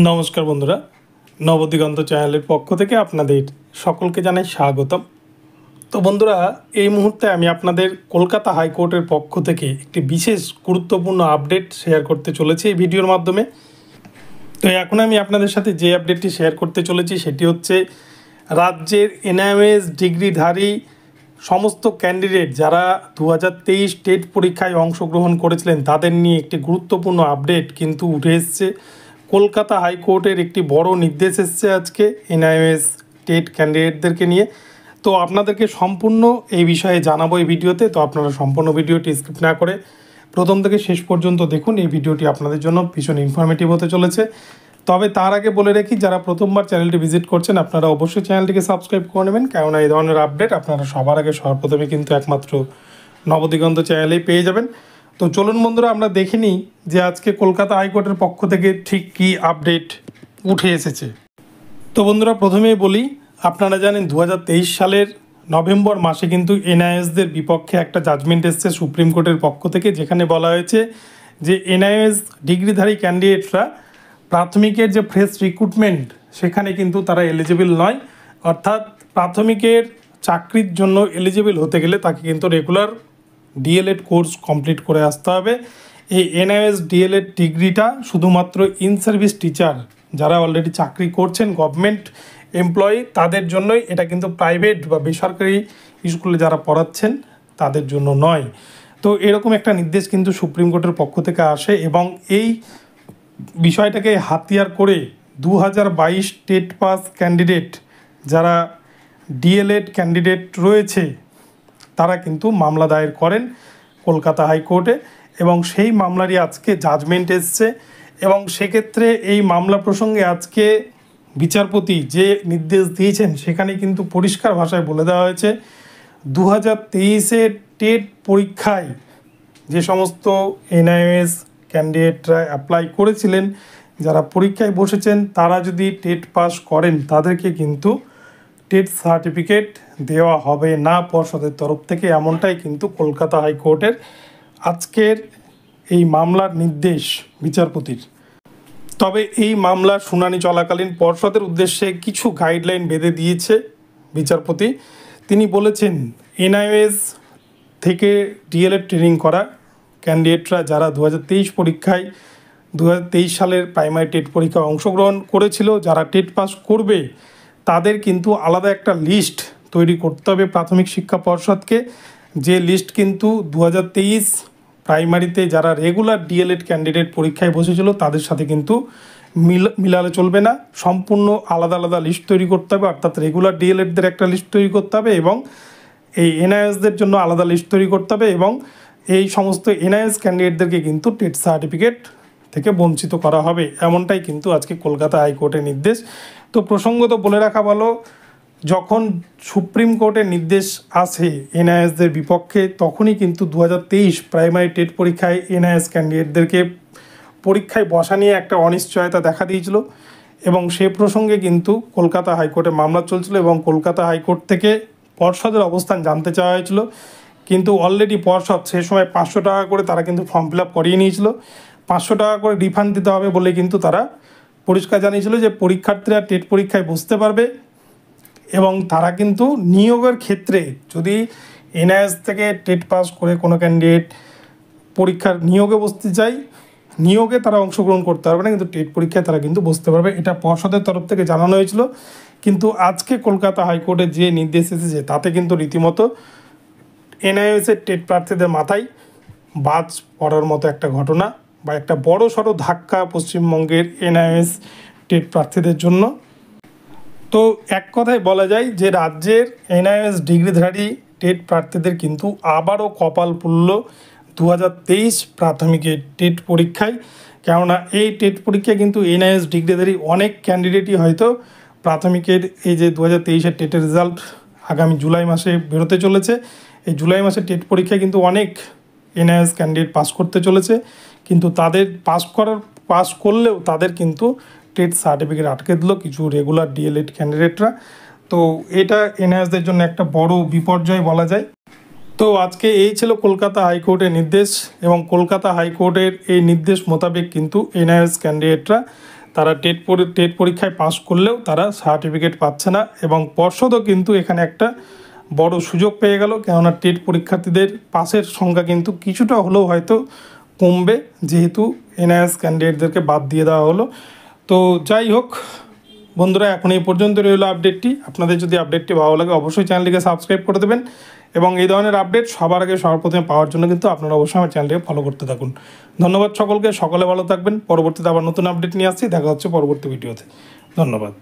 নমস্কার বন্ধুরা, নবদিগন্ত চ্যানেলের পক্ষ থেকে আপনাদের সকলকে জানাই স্বাগতম। তো বন্ধুরা, এই মুহূর্তে আমি আপনাদের কলকাতা হাইকোর্টের পক্ষ থেকে একটি বিশেষ গুরুত্বপূর্ণ আপডেট শেয়ার করতে চলেছি এই ভিডিওর মাধ্যমে। তো এখন আমি আপনাদের সাথে যে আপডেটটি শেয়ার করতে চলেছি সেটি হচ্ছে রাজ্যের এনআইএস ডিগ্রিধারী সমস্ত ক্যান্ডিডেট যারা 2023 টেট পরীক্ষায় অংশগ্রহণ করেছিলেন তাদের নিয়ে একটি গুরুত্বপূর্ণ আপডেট কিন্তু উঠে এসছে। কলকাতা হাইকোর্টের একটি বড় নির্দেশ এসছে আজকে এনআইএস টেট ক্যান্ডিডেটদেরকে নিয়ে। তো আপনাদেরকে সম্পূর্ণ এই বিষয়ে জানাবো এই ভিডিওতে। তো আপনারা সম্পূর্ণ ভিডিওটি স্কিপ না করে প্রথম থেকে শেষ পর্যন্ত দেখুন। এই ভিডিওটি আপনাদের জন্য ভীষণ ইনফরমেটিভ হতে চলেছে। তবে তার আগে বলে রাখি, যারা প্রথমবার চ্যানেলটি ভিজিট করছেন আপনারা অবশ্যই চ্যানেলটিকে সাবস্ক্রাইব করে নেবেন, কেননা এই ধরনের আপডেট আপনারা সবার আগে সর্বপ্রথমে কিন্তু একমাত্র নবদিগন্ত চ্যানেলেই পেয়ে যাবেন। তো চলুন বন্ধুরা, আমরা দেখে নিই যে আজকে কলকাতা হাইকোর্টের পক্ষ থেকে ঠিক কী আপডেট উঠে এসেছে। তো বন্ধুরা, প্রথমেই বলি, আপনারা জানেন 2023 সালের নভেম্বর মাসে কিন্তু এনআইএসদের বিপক্ষে একটা জাজমেন্ট এসছে সুপ্রিম কোর্টের পক্ষ থেকে, যেখানে বলা হয়েছে যে এনআইএস ডিগ্রিধারী ক্যান্ডিডেটরা প্রাথমিকের যে ফ্রেশ রিক্রুটমেন্ট সেখানে কিন্তু তারা এলিজিবল নয়। অর্থাৎ প্রাথমিকের চাকরির জন্য এলিজিবল হতে গেলে তাকে কিন্তু রেগুলার ডিএলএড কোর্স কমপ্লিট করে আসতে হবে। এই এনআইএস ডিএলএড ডিগ্রিটা শুধুমাত্র ইন সার্ভিস টিচার যারা অলরেডি চাকরি করছেন, গভর্নমেন্ট এমপ্লয়ি, তাদের জন্যই এটা, কিন্তু প্রাইভেট বা বেসরকারি স্কুলে যারা পড়াচ্ছেন তাদের জন্য নয়। তো এরকম একটা নির্দেশ কিন্তু সুপ্রিম কোর্টের পক্ষ থেকে আসে এবং এই বিষয়টাকে হাতিয়ার করে 2022 টেট পাস ক্যান্ডিডেট যারা ডিএলএড ক্যান্ডিডেট রয়েছে তারা কিন্তু মামলা দায়ের করেন কলকাতা হাইকোর্টে এবং সেই মামলারই আজকে জাজমেন্ট এসছে। এবং সেক্ষেত্রে এই মামলা প্রসঙ্গে আজকে বিচারপতি যে নির্দেশ দিয়েছেন সেখানে কিন্তু পরিষ্কার ভাষায় বলে দেওয়া হয়েছে 2023 টেট পরীক্ষায় যে সমস্ত এনআইএস ক্যান্ডিডেটরা অ্যাপ্লাই করেছিলেন, যারা পরীক্ষায় বসেছেন, তারা যদি টেট পাস করেন তাদেরকে কিন্তু টেট সার্টিফিকেট দেওয়া হবে না পর্ষদের তরফ থেকে। এমনটাই কিন্তু কলকাতা হাইকোর্টের আজকের এই মামলার নির্দেশ বিচারপতির। তবে এই মামলার শুনানি চলাকালীন পর্ষদের উদ্দেশ্যে কিছু গাইডলাইন বেঁধে দিয়েছে বিচারপতি। তিনি বলেছেন, এনআইএস থেকে ডিএলএড ট্রেনিং করা ক্যান্ডিডেটরা যারা 2023 পরীক্ষায় 2023 সালের প্রাইমারি টেট পরীক্ষায় অংশগ্রহণ করেছিল, যারা টেট পাস করবে তাদের কিন্তু আলাদা একটা লিস্ট তৈরি করতে হবে প্রাথমিক শিক্ষা পর্ষদকে। যে লিস্ট কিন্তু 2023 প্রাইমারিতে যারা রেগুলার ডিএলএড ক্যান্ডিডেট পরীক্ষায় বসেছিল তাদের সাথে কিন্তু মিলালে চলবে না, সম্পূর্ণ আলাদা আলাদা লিস্ট তৈরি করতে হবে। অর্থাৎ রেগুলার ডিএলএডদের একটা লিস্ট তৈরি করতে হবে এবং এই এনআইএসদের জন্য আলাদা লিস্ট তৈরি করতে হবে এবং এই সমস্ত এনআইএস ক্যান্ডিডেটদেরকে কিন্তু টেট সার্টিফিকেট থেকে বঞ্চিত করা হবে। এমনটাই কিন্তু আজকে কলকাতা হাইকোর্টের নির্দেশ। তো প্রসঙ্গত বলে রাখা ভালো, যখন সুপ্রিম কোর্টের নির্দেশ আসে এনআইএসদের বিপক্ষে তখনই কিন্তু 2023 প্রাইমারি টেট পরীক্ষায় এনআইএস ক্যান্ডিডেটদেরকে পরীক্ষায় বসা নিয়ে একটা অনিশ্চয়তা দেখা দিয়েছিল এবং সে প্রসঙ্গে কিন্তু কলকাতা হাইকোর্টে মামলা চলছিল এবং কলকাতা হাইকোর্ট থেকে পর্ষদের অবস্থান জানতে চাওয়া হয়েছিল। কিন্তু অলরেডি পর্ষদ সে সময় 500 টাকা করে তারা কিন্তু ফর্ম ফিল আপ করিয়ে নিয়েছিল। 500 টাকা করে রিফান্ড দিতে হবে বলে কিন্তু তারা পরিষ্কার জানিয়েছিল যে পরীক্ষার্থীরা টেট পরীক্ষায় বসতে পারবে এবং তারা কিন্তু নিয়োগের ক্ষেত্রে যদি এনআইএস থেকে টেট পাস করে কোনো ক্যান্ডিডেট পরীক্ষার নিয়োগে বসতে চায়, নিয়োগে তারা অংশগ্রহণ করতে পারবে না, কিন্তু টেট পরীক্ষায় তারা কিন্তু বসতে পারবে। এটা পর্ষদের তরফ থেকে জানানো হয়েছিল। কিন্তু আজকে কলকাতা হাইকোর্টের যে নির্দেশ এসেছে তাতে কিন্তু রীতিমতো এনআইএসের টেট প্রার্থীদের মাথায় বাজ পড়ার মতো একটা ঘটনা বা একটা বড় সড়ো ধাক্কা পশ্চিমবঙ্গের এনআইএস টেট প্রার্থীদের জন্য। তো এক কথায় বলা যায় যে রাজ্যের এনআইএস ডিগ্রিধারী টেট প্রার্থীদের কিন্তু আবারও কপাল পুড়ল 2023 প্রাথমিকের টেট পরীক্ষায়। কেননা এই টেট পরীক্ষায় কিন্তু এনআইএস ডিগ্রিধারী অনেক ক্যান্ডিডেটই হয়তো প্রাথমিকের এই যে 2023 টেটের রেজাল্ট আগামী জুলাই মাসে বেরোতে চলেছে, এই জুলাই মাসে টেট পরীক্ষায় কিন্তু অনেক এনআইএস ক্যান্ডিডেট পাস করতে চলেছে, কিন্তু তাদের পাস করলেও তাদের কিন্তু টেট সার্টিফিকেট আটকে দিল কিছু রেগুলার ডিএলএড ক্যান্ডিডেটরা। তো এটা এনআইএসদের জন্য একটা বড় বিপর্যয় বলা যায়। তো আজকে এই ছিল কলকাতা হাইকোর্টের নির্দেশ এবং কলকাতা হাইকোর্টের এই নির্দেশ মোতাবেক কিন্তু এনআইএস ক্যান্ডিডেটরা তারা টেট পরীক্ষায় পাশ করলেও তারা সার্টিফিকেট পাচ্ছে না, এবং পর্ষদও কিন্তু এখানে একটা বড় সুযোগ পেয়ে গেল, কেননা টেট পরীক্ষার্থীদের পাসের সংখ্যা কিন্তু কিছুটা হলেও হয়তো কমবে, যেহেতু এনআইএস ক্যান্ডিডেটদেরকে বাদ দিয়ে দেওয়া হলো। তো যাই হোক বন্ধুরা, এখন এই পর্যন্ত রইল আপডেটটি। আপনাদের যদি আপডেটটি ভালো লাগে অবশ্যই চ্যানেলটিকে সাবস্ক্রাইব করে দেবেন, এবং এই ধরনের আপডেট সবার আগে সবার প্রথমে পাওয়ার জন্য কিন্তু আপনারা অবশ্যই আমার চ্যানেলটিকে ফলো করতে থাকুন। ধন্যবাদ সকলকে, সকলে ভালো থাকবেন। পরবর্তীতে আবার নতুন আপডেট নিয়ে আসছি, দেখা হচ্ছে পরবর্তী ভিডিওতে। ধন্যবাদ।